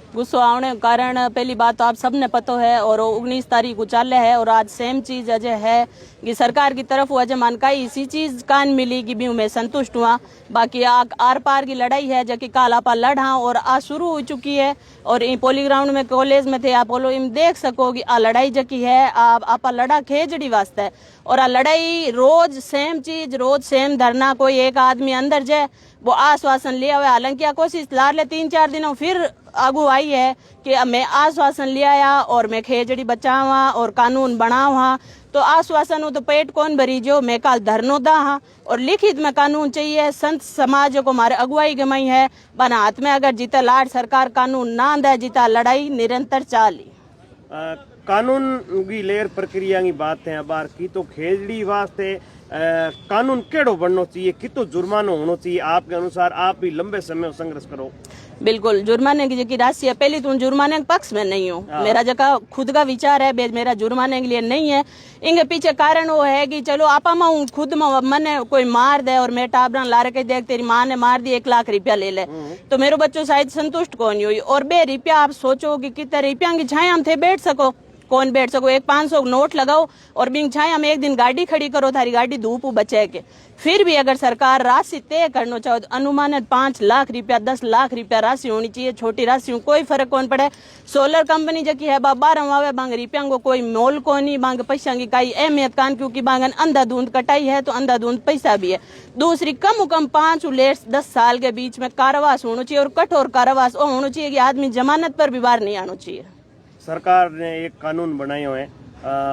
गुस्सो आने के कारण पहली बात तो आप सबने पता है और 19 तारीख को चाले है और आज सेम चीज अजय है कि सरकार की तरफ अजय मानकाई इसी चीज कान मिली कि भी मैं संतुष्ट हुआ। बाकी आर पार की लड़ाई है जबकि काल आप लड़ा और आज शुरू हो चुकी है और पोली ग्राउंड में कॉलेज में थे आप बोलो इन देख सको कि आ लड़ाई जकी है आप लड़ा खेजड़ी वास्ते और आ लड़ाई रोज सेम चीज रोज सेम धरना कोई एक आदमी अंदर जाए वो आश्वासन लिया हुआ। हालांकि कोशिश ला ले 3-4 दिनों फिर आगू आई है कि मैं आश्वासन ले आया और मैं खेजड़ी बचावा और कानून बनावा तो आश्वासन हो तो पेट कौन भरी जो मैं काल धरनो दा हाँ और लिखित में कानून चाहिए। संत समाज को हमारे अगुवाई गमाई है बना हाथ में अगर जीता लाड सरकार कानून ना दे जीता लड़ाई निरंतर चाली। कानून की लेर प्रक्रिया की बात है बार की तो खेजड़ी वास्ते कानून केड़ो बनना चाहिए कितो जुर्माना होना चाहिए आपके अनुसार आप भी लंबे समय संघर्ष करो। बिल्कुल जुर्माने की जो राशि है पहले तो जुर्माने के पक्ष में नहीं हूँ। मेरा जगह खुद का विचार है मेरा जुर्माने के लिए नहीं है। इनके पीछे कारण वो है कि चलो आपा मैं खुद मैंने कोई मार दे और मैं टाबरा ला रखे देख तेरी माँ ने मार दी 1 लाख रुपया ले ले तो मेरे बच्चों शायद संतुष्ट कौन हुई और 2 रुपया आप सोचो कि कितने रुपया की छाया हम थे बैठ सको कौन बैठ सको। एक 500 नोट लगाओ और बिंग छाया में एक दिन गाड़ी खड़ी करो थारी गाड़ी धूप बचे के फिर भी अगर सरकार राशि तय करना चाहो तो अनुमानित 5 लाख रुपया 10 लाख रुपया राशि होनी चाहिए। छोटी राशि कोई फर्क कौन पड़े। सोलर कंपनी जकी है बाबा आवे बांग रुपया को कोई मोल को नहीं बांग पैसा की कई अहमियत कान क्योंकि बांगन अंधाधुंध कटाई है तो अंधाधुंध पैसा भी है। दूसरी कम कम 5 लेट 10 साल के बीच में कारावास होना चाहिए और कठोर कारावास होना चाहिए कि आदमी जमानत पर भी बाहर नहीं आना चाहिए। सरकार ने एक कानून बनाए हुए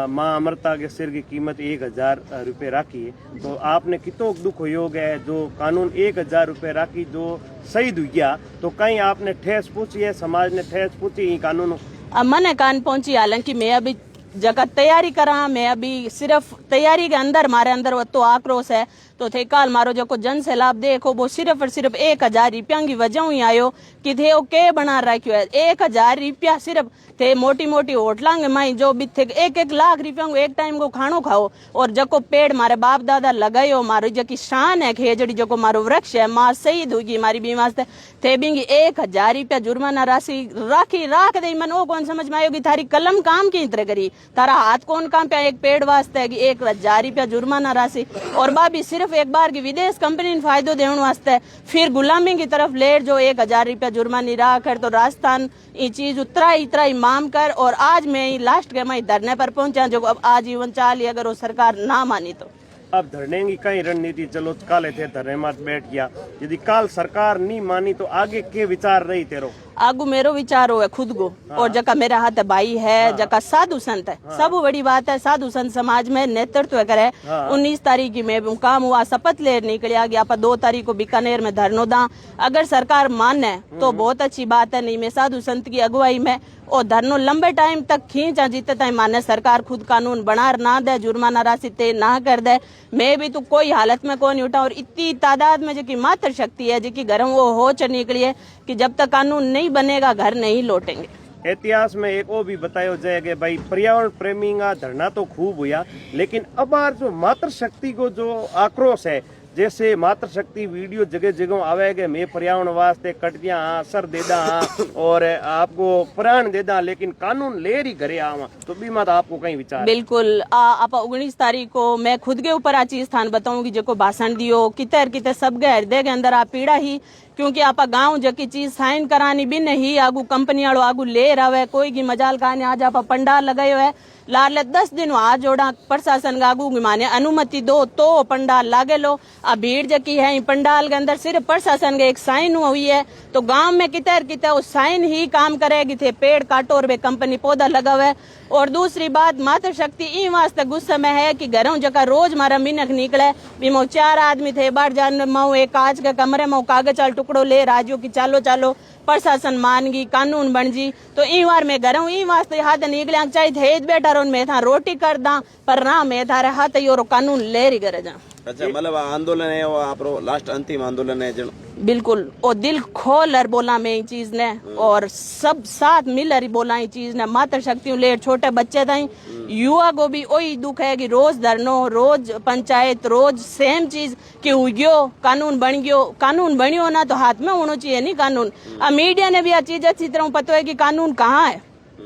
माँ अमृता के सिर की कीमत 1000 रुपये राखी है तो आपने कितो दुख योग है जो कानून 1000 रुपये राखी जो शहीद हुई गया तो कहीं आपने ठेस पूछी है समाज ने ठेस पूछी कानून मैंने कान पहुंची। हालांकि मैं अभी जगह तैयारी करा मैं अभी सिर्फ तैयारी के अंदर मारे अंदर वो तो आक्रोश है तो थे काल मारो जो को जन से लाभ देखो वो सिर्फ और सिर्फ 1000 रुपया की वजह ही आयो कि थे वो के बना रखियो है 1000 रुपया सिर्फ थे मोटी मोटी होटलांगे माई जो भी थे 1-1 लाख रुपया को एक टाइम को खानो खाओ और जको पेड़ मारे बाप दादा लगायो मारो जकी शान है खेजड़ी जो को मारो वृक्ष है माँ शहीद होगी मारी भी वास्ते थे बिंगी 1000 रुपया जुर्माना राशि राखी राख दे मन वो कौन समझ में आयोगी थारी कलम काम की तरह करी तारा हाथ कौन काम पे एक पेड़ वास्ते है कि 1000 रुपया जुर्माना राशि और बाबी सिर्फ एक बार की विदेश कंपनी फायदो देने वास्ते फिर गुलामी की तरफ लेट जो 1000 रुपया जुर्मानी राख तो राजस्थान ये चीज उतरा माम कर और आज मैं लास्ट के मैं धरने पर पहुंचा जो अब आजीवन चाली अगर वो सरकार ना मानी तो अब धरने की कई रणनीति चलो काले थे धरने में बैठ गया यदि काल सरकार नहीं मानी तो आगे के विचार रही तेरो आगू मेरो विचार हो है खुद को और जका मेरा हाथ भाई है जका साधु संत है सब बड़ी बात है साधु संत समाज में नेतृत्व करे। 19 तारीख की मैं मुकाम हुआ शपथ ले निकलिया गया 2 तारीख को बीकानेर में धरनो दा अगर सरकार माने तो बहुत अच्छी बात है नहीं मैं साधु संत की अगुवाई में और धरनो लंबे टाइम तक खींचा जीते टाइम माने सरकार खुद कानून बना ना दे जुर्माना राशि तय ना कर दे मैं भी तो कोई हालत में कौन उठा और इतनी तादाद में जो की मात्र शक्ति है जो की घर वो हो चल निकली है कि जब तक कानून नहीं बनेगा घर नहीं लौटेंगे। इतिहास में एक वो भी बताया जाए कि भाई पर्यावरण प्रेमी का धरना तो खूब हुआ लेकिन अब जो मातृ शक्ति को जो आक्रोश है जैसे मातृ शक्ति वीडियो जगह जगह आवेगा मैं पर्यावरण वास्ते कट दिया हाँ सर दे दा हाँ और आपको प्राण दे दा लेकिन कानून ले ही घरे आवा तो भी मत आपको कहीं विचार बिल्कुल आप 19 तारीख को मैं खुद के ऊपर आ चीज स्थान बताऊंगी जो भाषण दियो किते सब गए हृदय के अंदर आप पीड़ा ही क्योंकि आप गाँव जकी चीज साइन करानी भी नहीं आगू कंपनी वालों आगू ले रहा कोई की मजाल कहानी आज आप पंडाल लगायो है लाल 10 दिन आ जोड़ा प्रशासन आगू माने अनुमति दो तो पंडाल लागे लो अब भीड़ जकी है पंडाल के अंदर सिर्फ प्रशासन के एक साइन हुई है तो गांव में कितर उस साइन ही काम करेगी थे पेड़ काटो और वे कंपनी पौधा लगावे। और दूसरी बात मातृ शक्ति ई वास्ते गुस्से में है कि घरों जगह रोज मारा मिनक निकले बीमो 4 आदमी थे बाहर जाने मऊ एक कांच के कमरे में कागज वाल टुकड़ो ले राजो की चालो चालो प्रशासन मान गई कानून बन जी तो ई बार मैं घरों ई वास्ते हाथ निकलिया चाहे थे बेटा रो मैं था रोटी कर दा पर ना मैं थारे हाथ यो कानून ले रही करे जा। अच्छा मतलब आंदोलन है वो आप लास्ट अंतिम आंदोलन है जन बिल्कुल और दिल खोल बोला मैं ये चीज ने और सब साथ मिलकर बोला ये चीज ने मातृ शक्ति ले छोटे बच्चे ताई युवा को भी वही दुख है कि रोज धरनो रोज पंचायत रोज सेम चीज कि उग्यो कानून बनियो ना तो हाथ में होना चाहिए नहीं कानून। अब मीडिया ने भी आ चीज अच्छी तरह पता है कि कानून कहाँ है।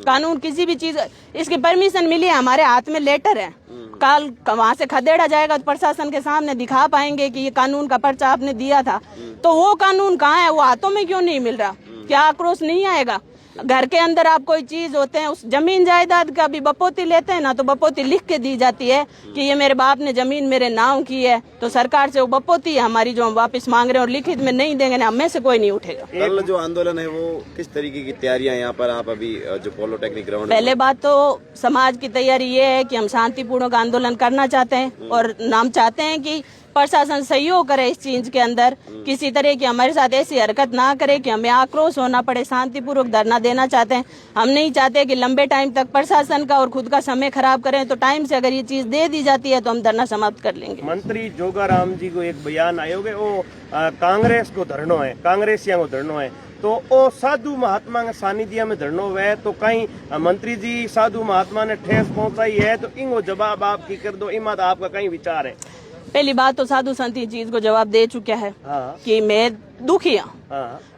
कानून किसी भी चीज इसकी परमिशन मिली है, हमारे हाथ में लेटर है, कल वहां से खदेड़ा जाएगा तो प्रशासन के सामने दिखा पाएंगे कि ये कानून का पर्चा आपने दिया था। तो वो कानून कहाँ है, वो हाथों में क्यों नहीं मिल रहा? क्या आक्रोश नहीं आएगा? घर के अंदर आप कोई चीज होते हैं उस जमीन जायदाद का भी बपोती लेते हैं ना तो बपोती लिख के दी जाती है कि ये मेरे बाप ने जमीन मेरे नाम की है, तो सरकार से वो बपोती है हमारी जो हम वापस मांग रहे हैं और लिखित में नहीं देंगे ना हमें से कोई नहीं उठेगा। कल जो आंदोलन है वो किस तरीके की तैयारियां यहाँ पर आप अभी जो पॉलिटेक्निक ग्राउंड? पहले बात तो समाज की तैयारी ये है कि हम शांतिपूर्वक आंदोलन करना चाहते हैं और हम चाहते हैं कि प्रशासन सहयोग करे इस चीज के अंदर, किसी तरह की हमारे साथ ऐसी हरकत ना करे कि हमें आक्रोश होना पड़े। शांतिपूर्वक धरना देना चाहते हैं, हम नहीं चाहते कि लंबे टाइम तक प्रशासन का और खुद का समय खराब करें। तो टाइम से अगर ये चीज दे दी जाती है तो हम धरना समाप्त कर लेंगे। मंत्री जोगाराम जी को एक बयान आयो है वो कांग्रेस को धरनो है, कांग्रेसियों को धरनो है, तो वो साधु महात्मा के सानिध्य में धरनो है तो कहीं मंत्री जी साधु महात्मा ने ठेस पहुंचाई है तो इनको जवाब आप की कर दो, इमाद आपका कहीं विचार है? पहली बात तो साधु संत इस चीज को जवाब दे चुका है कि मैं दुखी हूँ,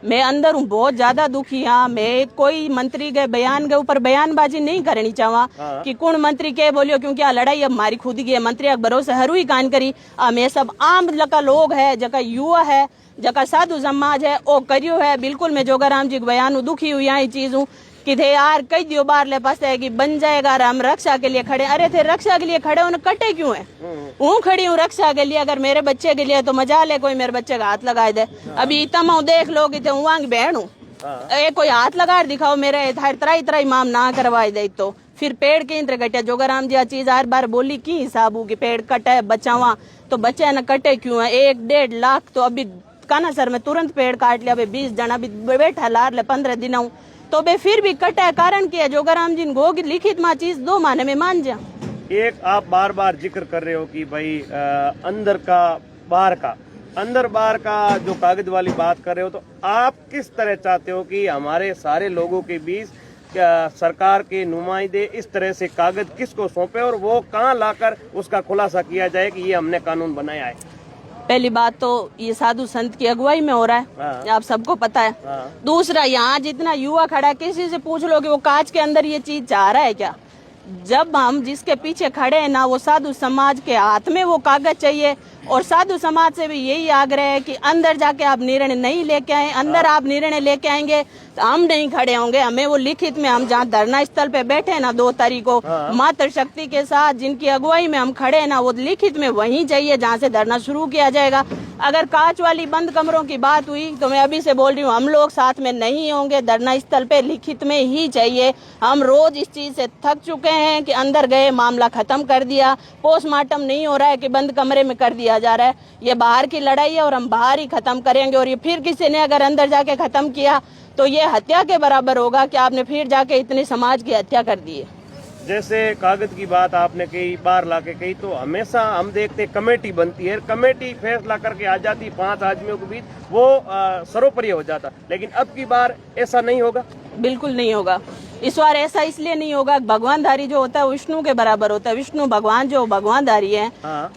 मैं अंदर हूँ बहुत ज्यादा दुखी हाँ। मैं कोई मंत्री के बयान के ऊपर बयानबाजी नहीं करनी चाहवा कि कौन मंत्री के बोलियो, क्योंकि आ लड़ाई अब हमारी खुद की है। मंत्री के भरोसे हरू ही कान करी मैं सब आम लका लोग है जका युवा है जका साधु समाज है वो करियो है। बिल्कुल मैं जोगाराम जी के बयान दुखी हुई यहाँ चीज हूँ कि थे यार कई दियो बार ले पास है कि बन जाएगा और हम रक्षा के लिए खड़े। अरे थे रक्षा के लिए खड़े होने कटे क्यों है? हूँ खड़ी हूँ रक्षा के लिए, अगर मेरे बच्चे के लिए तो मजा ले कोई मेरे बच्चे का हाथ लगाए दे। अभी इतना देख लो कि वहाँ की बहन हूँ, कोई हाथ लगा दिखाओ मेरे तराई तराई माम ना करवाए दे तो फिर पेड़ के इंद्र कटे। जोगाराम जी चीज हर बार बोली की हिसाब हो कि पेड़ कटे बचावा तो बच्चे न कटे क्यों है? 1-1.5 लाख तो अभी काना सर में तुरंत पेड़ काट लिया, 20 जना भी बैठा लार ले 15 दिन तो बे फिर भी कटा है। कारण क्या है? जोगाराम जी को लिखित माँ चीज 2 महीने में मान जा। एक आप बार बार जिक्र कर रहे हो कि भाई अंदर का बाहर का, अंदर बाहर का जो कागज वाली बात कर रहे हो, तो आप किस तरह चाहते हो कि हमारे सारे लोगों के बीच सरकार के नुमाइंदे इस तरह से कागज किसको सौंपे और वो कहाँ लाकर उसका खुलासा किया जाए कि ये हमने कानून बनाया है? पहली बात तो ये साधु संत की अगुवाई में हो रहा है, आप सबको पता है। दूसरा यहाँ जितना युवा खड़ा है किसी से पूछ लो कि वो कांच के अंदर ये चीज चाह रहा है क्या? जब हम जिसके पीछे खड़े हैं ना वो साधु समाज के हाथ में वो कागज चाहिए और साधु समाज से भी यही आग्रह है कि अंदर जाके आप निर्णय नहीं लेके आए। अंदर आप निर्णय लेके आएंगे तो हम नहीं खड़े होंगे, हमें वो लिखित में हम जहाँ धरना स्थल पे बैठे ना 2 तारीख को मातृ शक्ति के साथ जिनकी अगुवाई में हम खड़े हैं ना वो लिखित में वहीं चाहिए जहाँ से धरना शुरू किया जाएगा। अगर कांच वाली बंद कमरों की बात हुई तो मैं अभी से बोल रही हूँ हम लोग साथ में नहीं होंगे, धरना स्थल पे लिखित में ही चाहिए। हम रोज इस चीज से थक चुके हैं कि अंदर गए मामला खत्म कर दिया, पोस्टमार्टम नहीं हो रहा है कि बंद कमरे में कर दिया जा रहा है। ये बाहर की लड़ाई है और हम बाहर ही खत्म करेंगे और ये फिर किसी ने अगर अंदर जाके खत्म किया तो ये हत्या के बराबर होगा कि आपने फिर जाके इतने समाज की हत्या कर दी है। जैसे कागज की बात आपने कई बार लाके कही तो हमेशा हम देखते कमेटी बनती है, कमेटी फैसला करके आ जाती 5 आदमियों के बीच, वो सर्वोपरि हो जाता, लेकिन अब की बार ऐसा नहीं होगा। बिल्कुल नहीं होगा। इस बार ऐसा इसलिए नहीं होगा, भगवानधारी जो होता है विष्णु के बराबर होता है। विष्णु भगवान जो भगवानधारी है,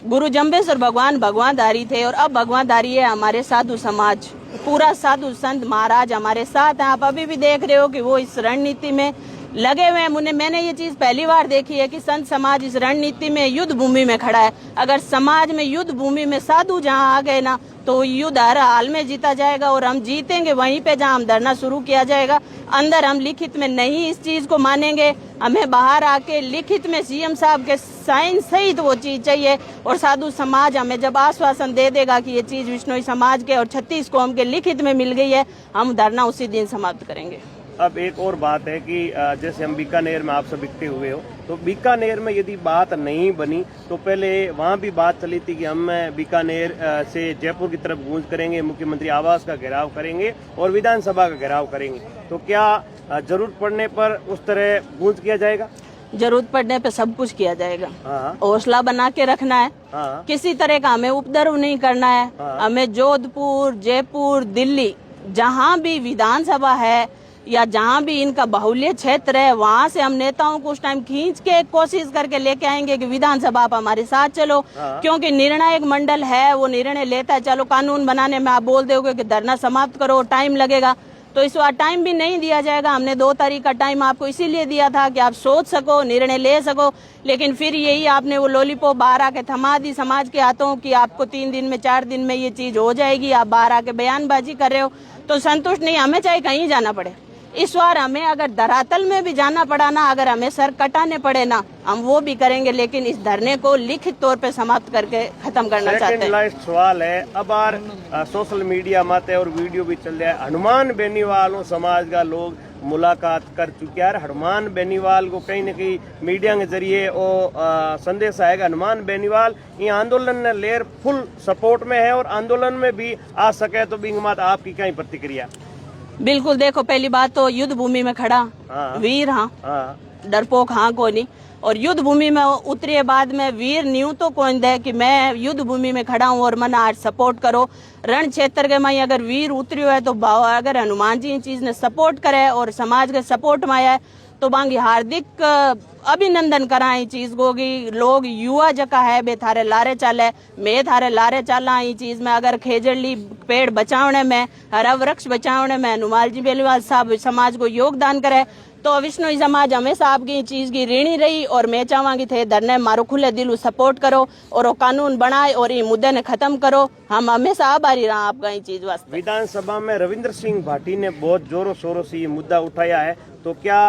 गुरु जम्बेश्वर भगवान भगवानधारी थे और अब भगवानधारी है हमारे साधु समाज, पूरा साधु संत महाराज हमारे साथ हैं। आप अभी भी देख रहे हो कि वो इस रणनीति में लगे हुए हैं। मैंने ये चीज पहली बार देखी है कि संत समाज इस रणनीति में युद्ध भूमि में खड़ा है। अगर समाज में युद्ध भूमि में साधु जहाँ आ गए ना तो युद्ध हर हाल में जीता जाएगा और हम जीतेंगे वहीं पे जहाँ हम धरना शुरू किया जाएगा। अंदर हम लिखित में नहीं इस चीज को मानेंगे, हमें बाहर आके लिखित में सीएम साहब के साइन सहित वो चीज चाहिए और साधु समाज हमें जब आश्वासन दे देगा कि ये चीज विष्णोई समाज के और 36 कौम के लिखित में मिल गई है, हम धरना उसी दिन समाप्त करेंगे। अब एक और बात है कि जैसे हम बीकानेर में आप सब दिखते हुए हो, तो बीकानेर में यदि बात नहीं बनी तो पहले वहाँ भी बात चली थी कि हम बीकानेर से जयपुर की तरफ गूंज करेंगे, मुख्यमंत्री आवास का घेराव करेंगे और विधानसभा का घेराव करेंगे। तो क्या जरूरत पड़ने पर उस तरह गूंज किया जाएगा? जरूरत पड़ने पे सब कुछ किया जाएगा। हाँ हौसला बना के रखना है, हाँ किसी तरह का हमें उपद्रव नहीं करना है। हमें जोधपुर, जयपुर, दिल्ली जहाँ भी विधानसभा है या जहाँ भी इनका बाहुल्य क्षेत्र है, वहाँ से हम नेताओं को उस टाइम खींच के कोशिश करके लेके आएंगे कि विधानसभा आप हमारे साथ चलो। क्योंकि निर्णायक मंडल है, वो निर्णय लेता है। चलो कानून बनाने में आप बोल दोगे कि धरना समाप्त करो, टाइम लगेगा, तो इस बार टाइम भी नहीं दिया जाएगा। हमने 2 तारीख का टाइम आपको इसीलिए दिया था कि आप सोच सको, निर्णय ले सको, लेकिन फिर यही आपने वो लॉलीपॉप बाहर आके थमा दी समाज के हाथों कि आपको 3 दिन में 4 दिन में ये चीज हो जाएगी। आप बाहर आके बयानबाजी कर रहे हो तो संतुष्ट नहीं, हमें चाहे कहीं जाना पड़े। इस बार हमें अगर धरातल में भी जाना पड़ा ना, अगर हमें सर कटाने पड़े ना, हम वो भी करेंगे, लेकिन इस धरने को लिखित तौर पे समाप्त करके खत्म करना चाहते सेकंड हैं। लास्ट सवाल है, अब बार सोशल मीडिया माते और वीडियो भी चल रहा है, हनुमान बेनीवाल समाज का लोग मुलाकात कर चुके हैं। हनुमान बेनीवाल को कहीं न कहीं मीडिया के जरिए वो संदेश आएगा, हनुमान बेनीवाल ये आंदोलन ने लेर फुल सपोर्ट में है और आंदोलन में भी आ सके, तो बिंग मात आपकी क्या प्रतिक्रिया? बिल्कुल, देखो पहली बात तो युद्ध भूमि में खड़ा वीर, हाँ डरपोक हाँ कोई नहीं, और युद्ध भूमि में उतरे बाद में वीर न्यू तो कौन दे कि मैं युद्ध भूमि में खड़ा हूँ और मना आज सपोर्ट करो। रण क्षेत्र के में अगर वीर उतरियो है तो अगर हनुमान जी इन चीज ने सपोर्ट करे और समाज के सपोर्ट में आया है तो बांगी हार्दिक अभिनंदन करा ई चीज को कि लोग युवा जका है बे थारे लारे चाले, मैं थारे लारे चाला ई चीज में। अगर खेजड़ली पेड़ बचावने में, हरा वृक्ष बचावने में हनुमान जी बेनीवाल साहब समाज को योगदान करे तो विष्णु समाज हमेशा आपकी चीज की ऋणी रही। और मैं चाहूंगी थे धरने मारो खुले दिलू सपोर्ट करो और वो कानून बनाए और ये मुद्दे ने खत्म करो। हम हमेशा आभारी रहा आपका ये चीज वास्ते। विधानसभा में रविंद्र सिंह भाटी ने बहुत जोरों शोरों से ये मुद्दा उठाया है, तो क्या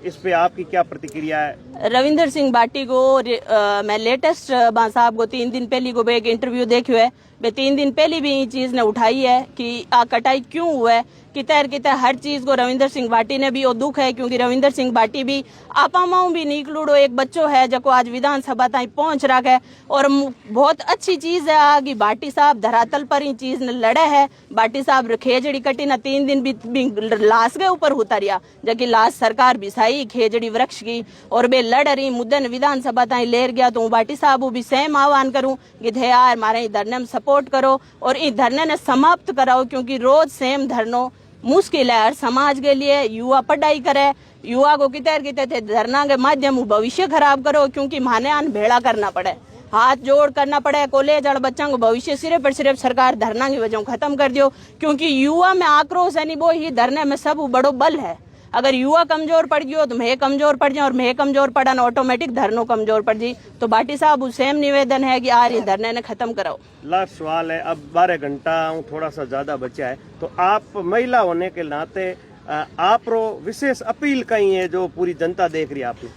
इस पे आपकी क्या प्रतिक्रिया है? रविंद्र सिंह भाटी को मैं लेटेस्ट साहब को 3 दिन पहले को एक इंटरव्यू देखियो है, वे 3 दिन पहले भी ये चीज ने उठाई है कि आ कटाई क्यों हुआ है, कितर हर चीज को रविंद्र सिंह भाटी ने भी वो दुख है। क्योंकि रविंद्र सिंह भाटी भी आपा माऊ भी निकलूड़ो एक बच्चो है जो आज विधानसभा तक पहुंच रहा है। और बहुत अच्छी चीज है आगे भाटी साहब धरातल पर ही चीज ने लड़े है। भाटी साहब खेजड़ी कटी ना 3 दिन भी लाश के ऊपर उतारिया, जबकि लाश सरकार बिसाई खेजड़ी वृक्ष की और बे लड़ रही मुद्दे ने विधानसभा तक लेर गया। तो भाटी साहब भी सेम आह्वान करूं कि थे यार मारे धरने में सपोर्ट करो और इस धरने ने समाप्त कराओ, क्योंकि रोज सेम धरनो मुश्किल है हर समाज के लिए। युवा पढ़ाई करे, युवा को कितने थे धरना के माध्यम भविष्य खराब करो, क्योंकि माने आन भेड़ा करना पड़े, हाथ जोड़ करना पड़े। कॉलेज और बच्चों को भविष्य सिर्फ और सिर्फ सरकार धरना की वजह खत्म कर दियो, क्योंकि युवा में आक्रोश है नहीं वो ही धरने में सब बड़ो बल है। अगर युवा कमजोर पड़ गयो तो मैं कमजोर पड़ जाऊं और मैं कमजोर पड़ा ना ऑटोमेटिक धरनो कमजोर पड़ जी। तो भाटी साहब सेम निवेदन है कि आज ये धरने ने खत्म कराओ। लास्ट सवाल है, अब 12 घंटा थोड़ा सा ज्यादा बचा है, तो आप महिला होने के नाते आप विशेष अपील कही है जो पूरी जनता देख रही है आपकी?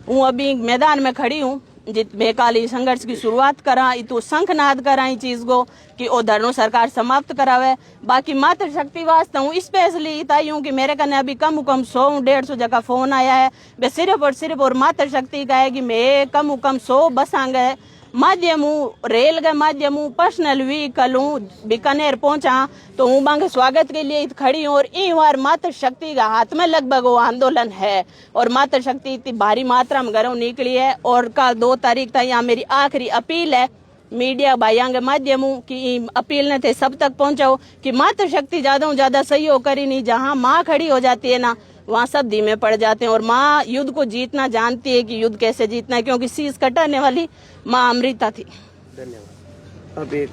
हूँ अभी मैदान में खड़ी हूँ, जित बेकाली संघर्ष की शुरुआत करा तो शंखनाद करा ई चीज को कि ओ धरनो सरकार समाप्त करावे। बाकी मातृ शक्ति वास्ते हूँ स्पेशली इताई हूँ कि मेरे कने अभी कम 100-150 जगह फोन आया है, वे सिर्फ और मातृ शक्ति का है कि मैं कम 100 बसांगे माध्यम रेल के माध्यम पर्सनल व्हीकल बीकानेर पहुंचा तो हूँ बांगे स्वागत के लिए खड़ी हूँ। और इन बार मातृ शक्ति का हाथ में लगभग वो आंदोलन है और मातृ शक्ति इतनी भारी मात्रा में घरों निकली है। और कल 2 तारीख तक यहाँ मेरी आखिरी अपील है मीडिया भाइयों के माध्यम की अपील ने थे सब तक पहुंचाओ कि मातृ शक्ति ज्यादा सहयोग करी नहीं। जहाँ माँ खड़ी हो जाती है ना वहाँ सब धीमे पड़ जाते हैं और माँ युद्ध को जीतना जानती है कि युद्ध कैसे जीतना है, क्योंकि शीश कटाने वाली माँ अमृता थी। धन्यवाद। अब एक